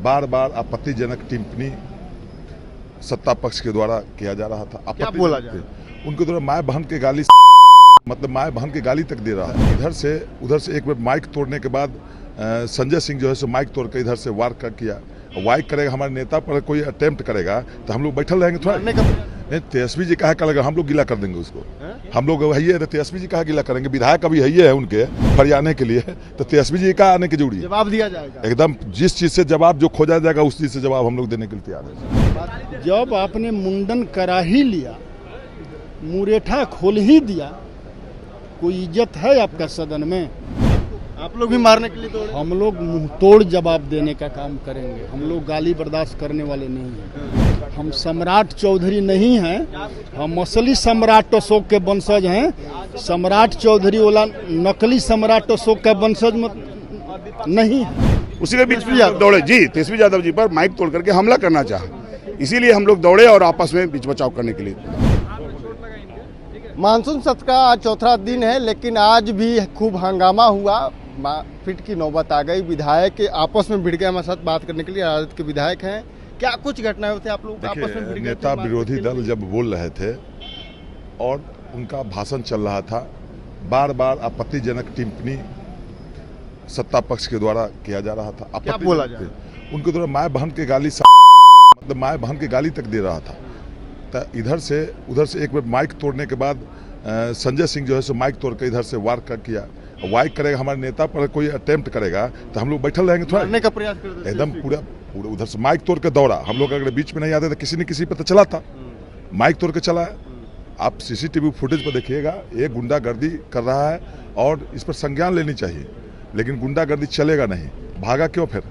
बार बार आपत्तिजनक टिप्पणी सत्ता पक्ष के द्वारा किया जा रहा था। क्या बोला जा रहा है? उनके द्वारा माय बहन के गाली मतलब माय बहन की गाली तक दे रहा है। उधर से एक बार माइक तोड़ने के बाद संजय सिंह जो है सो माइक तोड़ के इधर से वार कर किया। वाइक करेगा हमारे नेता पर कोई अटेम्प्ट करेगा तो हम लोग बैठल रहेंगे थोड़ा। नहीं, तेजस्वी जी कहा करेगा, हम लोग गिला कर देंगे उसको। हम लोग वही है, तेजस्वी जी कहा गिला करेंगे। विधायक अभी है उनके फरियाने के लिए, तो तेजस्वी जी कहा आने की जरूरी है। जवाब दिया जाएगा एकदम, जिस चीज से जवाब जो खोजा जाएगा उस चीज से जवाब हम लोग देने के लिए तैयार है। जब आपने मुंडन करा ही लिया, मुरेठा खोल ही दिया, कोई इज्जत है आपका सदन में? आप लोग भी मारने के लिए दौड़े? हम लोग मुंह तोड़ जवाब देने का काम करेंगे। हम लोग गाली बर्दाश्त करने वाले नहीं हैं। हम सम्राट चौधरी नहीं हैं, हम असली सम्राट अशोक के वंशज हैं। सम्राट चौधरी वाला नकली सम्राट अशोक का वंशज नहीं है। उसी के बीच में दौड़े जी, तेजस्वी यादव जी पर माइक तोड़ करके हमला करना चाहा, इसीलिए हम लोग दौड़े और आपस में बीच बचाव करने के लिए। मानसून सत्र का आज चौथा दिन है, लेकिन आज भी खूब हंगामा हुआ। फिट की नौबत आ गई। विधायक आपस में भिड़ गए। हमारे साथ बात करने के लिए राजद के विधायक हैं। क्या कुछ घटनाएं होती आप लोग आपस में भिड़ गए? नेता विरोधी दल जब बोल रहे थे और उनका भाषण चल रहा था, बार बार आपत्तिजनक टिप्पणी सत्ता पक्ष के द्वारा किया जा रहा था। क्या बोला जा रहा है? उनके द्वारा माय बहन की गाली मतलब माय बहन की गाली तक दे रहा था। तो उधर से एक बार माइक तोड़ने के बाद संजय सिंह जो है सो माइक तोड़ के इधर से वार कर किया। वाइक करेगा हमारे नेता पर कोई अटेम्प्ट करेगा तो हम लोग बैठल रहेंगे थोड़ा। मारने का प्रयास कर देते एकदम पूरा उधर से माइक तोड़ के दौड़ा। हम लोग अगर बीच में नहीं आते तो किसी न किसी पे तो चला था। माइक तोड़ के चला है। आप सीसीटीवी फुटेज पर देखिएगा, ये गुंडागर्दी कर रहा है और इस पर संज्ञान लेनी चाहिए। लेकिन गुंडागर्दी चलेगा नहीं। भागा क्यों? फिर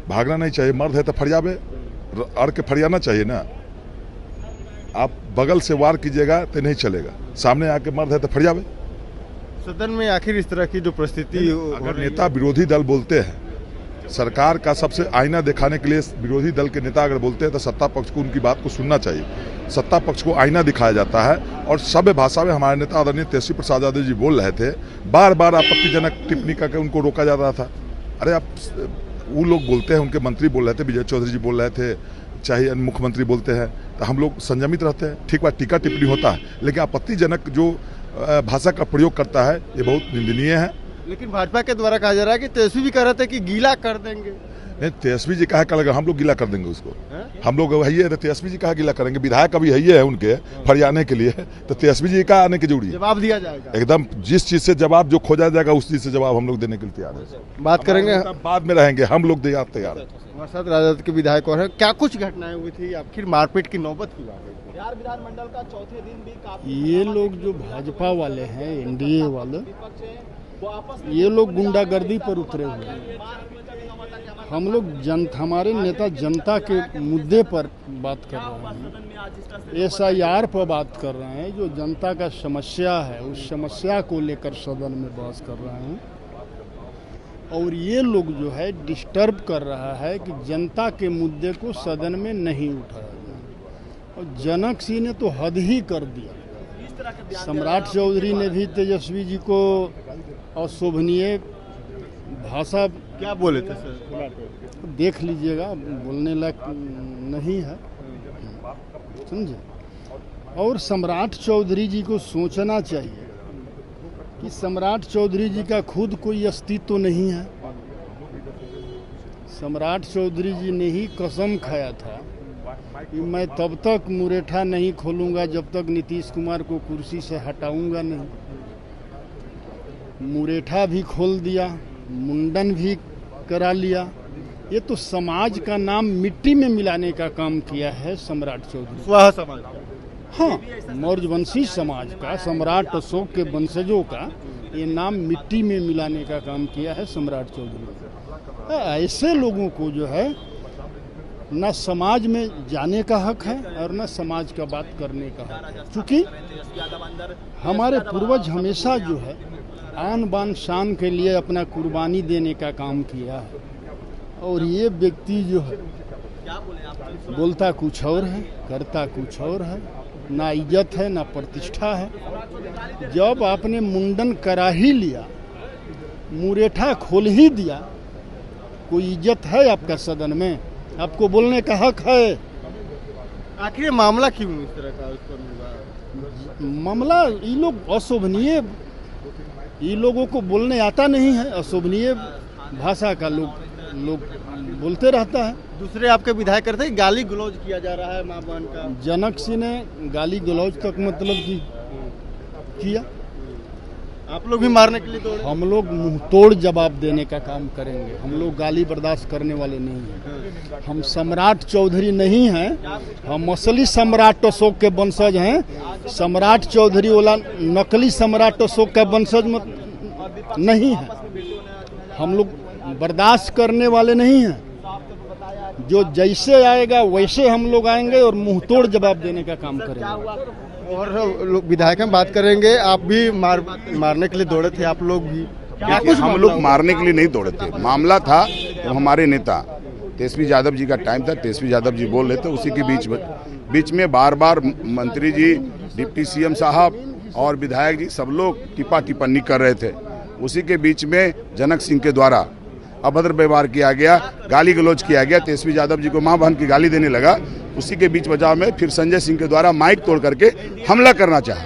भागना नहीं चाहिए। मर्द है तो फरियावे, अड़ के फरियाना चाहिए ना। आप बगल से वार कीजिएगा तो नहीं चलेगा। सामने आके मर्द है तो फरियावे। सदन में आखिर इस तरह की जो परिस्थिति, अगर नेता विरोधी दल बोलते हैं, सरकार का सबसे आईना दिखाने के लिए विरोधी दल के नेता अगर बोलते हैं तो सत्ता पक्ष को उनकी बात को सुनना चाहिए। सत्ता पक्ष को आईना दिखाया जाता है और सभ्य भाषा में हमारे नेता आदरणीय तेजस्वी प्रसाद यादव जी बोल रहे थे। बार बार आपत्तिजनक टिप्पणी करके उनको रोका जा रहा था। अरे आप, वो लोग बोलते हैं, उनके मंत्री बोल रहे थे, विजय चौधरी जी बोल रहे थे, चाहे अन्य मुख्यमंत्री बोलते हैं, तो हम लोग संयमित रहते हैं। ठीक बात, टीका टिप्पणी होता है, लेकिन आपत्तिजनक जो भाषा का प्रयोग करता है ये बहुत निंदनीय है। लेकिन भाजपा के द्वारा कहा जा रहा है कि तेजस्वी भी कह रहे थे कि गीला कर देंगे। नहीं, तेजस्वी जी कहा करेगा, हम लोग गीला कर देंगे उसको। हम लोग वही है, तेजस्वी जी कहा गीला करेंगे। विधायक अभी है उनके फरियाने के लिए, तो तेजस्वी जी कहा आने की जरूरी है। जवाब दिया जाएगा। एकदम, जिस चीज से जवाब जो खोजा जाएगा उस चीज से जवाब हम लोग देने के लिए तैयार है। बात करेंगे, बाद में रहेंगे, हम लोग तैयार है। हमारे साथ राजद के विधायक और है। क्या कुछ घटनाएं हुई थी? आखिर मारपीट की नौबत क्यों आ गई? बिहार विधानमंडल का चौथे दिन भी काफी ये लोग जो भाजपा वाले हैं, एनडीए वाले, ये लोग गुंडागर्दी पर उतरे हुए हैं। हम लोग हमारे नेता जनता के मुद्दे पर बात कर रहे हैं, SIR पर बात कर रहे हैं। जो जनता का समस्या है उस समस्या को लेकर सदन में बहस कर रहे हैं। और ये लोग जो है डिस्टर्ब कर रहा है कि जनता के मुद्दे को सदन में नहीं उठाया जाए। और जनक सिंह ने तो हद ही कर दिया। सम्राट चौधरी ने भी तेजस्वी जी को अशोभनीय भाषा क्या बोले थे सर? देख लीजिएगा, बोलने लायक नहीं है, समझे। और सम्राट चौधरी जी को सोचना चाहिए कि सम्राट चौधरी जी का खुद कोई अस्तित्व तो नहीं है। सम्राट चौधरी जी ने ही कसम खाया था कि मैं तब तक मुरेठा नहीं खोलूंगा जब तक नीतीश कुमार को कुर्सी से हटाऊंगा नहीं। मुरेठा भी खोल दिया, मुंडन भी करा लिया। ये तो समाज का नाम मिट्टी में मिलाने का काम किया है सम्राट चौधरी। स्वाहा समाज, हाँ, मौर्यवंशी समाज का, सम्राट अशोक के वंशजों का ये नाम मिट्टी में मिलाने का काम किया है सम्राट चौधरी। ऐसे लोगों को जो है न समाज में जाने का हक है और न समाज का बात करने का हक है। क्योंकि हमारे पूर्वज हमेशा जो है आन बान शान के लिए अपना कुर्बानी देने का काम किया है। और ये व्यक्ति जो है बोलता कुछ और है, करता कुछ और है। ना इज्जत है, ना प्रतिष्ठा है। जब आपने मुंडन करा ही लिया, मुरेठा खोल ही दिया, कोई इज्जत है आपका सदन में? आपको बोलने का हक है? आखिर ये मामला क्यों इस तरह का उत्पन्न हुआ? मामला ये लोग अशोभनीय, ये लोगों को बोलने आता नहीं है, अशोभनीय भाषा का लोग बोलते रहता है। दूसरे आपके विधायक करते हैं, गाली गलौज किया जा रहा है मां बहन का। जनक सिंह ने गाली गलौज तक मतलब कि किया। आप लोग भी मारने के लिए दौड़े? हम लोग मुंह तोड़ जवाब देने का काम करेंगे। हम लोग गाली बर्दाश्त करने वाले नहीं हैं। हम सम्राट चौधरी नहीं हैं, हम असली सम्राट अशोक के वंशज हैं। सम्राट चौधरी वाला नकली सम्राट अशोक का वंशज नहीं है। हम लोग बर्दाश्त करने वाले नहीं हैं। जो जैसे आएगा वैसे हम लोग आएंगे और मुंह तोड़ जवाब देने का काम करेंगे। और विधायक में बात करेंगे, आप भी मारने के लिए दौड़े थे, आप लोग भी? क्या कुछ हम लोग मारने के लिए नहीं दौड़े थे। मामला था तो हमारे नेता तेजस्वी यादव जी का टाइम था, तेजस्वी यादव जी बोल रहे थे, उसी के बीच में बार बार मंत्री जी, डिप्टी सीएम साहब और विधायक जी सब लोग टिप्पा टिप्पणी कर रहे थे। उसी के बीच में जनक सिंह के द्वारा अभद्र व्यवहार किया गया, गाली गलौज किया गया। तेजस्वी यादव जी को मां बहन की गाली देने लगा। उसी के बीच बचाव में फिर संजय सिंह के द्वारा माइक तोड़ करके हमला करना चाहा।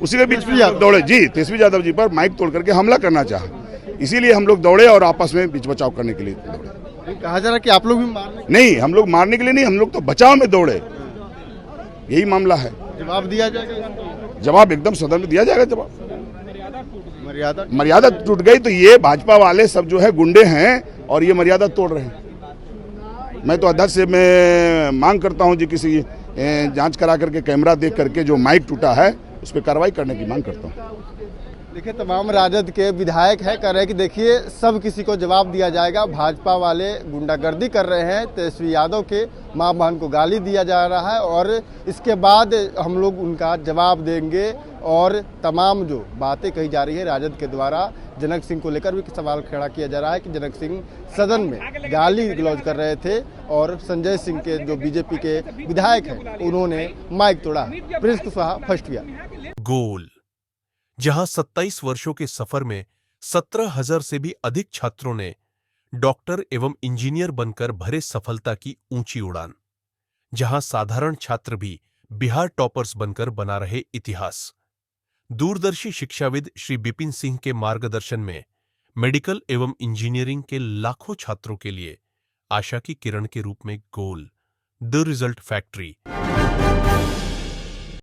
उसी के बीच में दौड़े जी, तेजस्वी यादव जी पर माइक तोड़ करके हमला करना चाहा। इसीलिए हम लोग दौड़े और आपस में बीच बचाव करने के लिए दौड़े। कहा जा रहा है कि आप लोग भी मारने? नहीं, हम लोग मारने के लिए नहीं, हम लोग तो बचाव में दौड़े। यही मामला है। जवाब दिया जाएगा? जवाब एकदम सदन में दिया जाएगा। जवाब मर्यादा टूट गई तो ये भाजपा वाले सब जो है गुंडे हैं और ये मर्यादा तोड़ रहे हैं। मैं तो अध्यक्ष से मैं मांग करता हूं जी, किसी जांच करा करके कैमरा देख करके जो माइक टूटा है उस पर कार्रवाई करने की मांग करता हूं। देखिए, तमाम राजद के विधायक हैं, कह रहे हैं कि देखिए सब किसी को जवाब दिया जाएगा। भाजपा वाले गुंडागर्दी कर रहे हैं, तेजस्वी यादव के मां बहन को गाली दिया जा रहा है और इसके बाद हम लोग उनका जवाब देंगे। और तमाम जो बातें कही जा रही है राजद के द्वारा, जनक सिंह को लेकर भी सवाल खड़ा किया जा रहा है कि जनक सिंह सदन में गाली गलौज कर रहे थे और संजय सिंह के जो बीजेपी के विधायक हैं उन्होंने माइक तोड़ा। प्रिंस कुशवाहा, फर्स्ट किया। गोल, जहां 27 वर्षों के सफर में 17,000 से भी अधिक छात्रों ने डॉक्टर एवं इंजीनियर बनकर भरे सफलता की ऊंची उड़ान, जहां साधारण छात्र भी बिहार टॉपर्स बनकर बना रहे इतिहास। दूरदर्शी शिक्षाविद श्री बिपिन सिंह के मार्गदर्शन में मेडिकल एवं इंजीनियरिंग के लाखों छात्रों के लिए आशा की किरण के रूप में गोल, द रिजल्ट फैक्ट्री।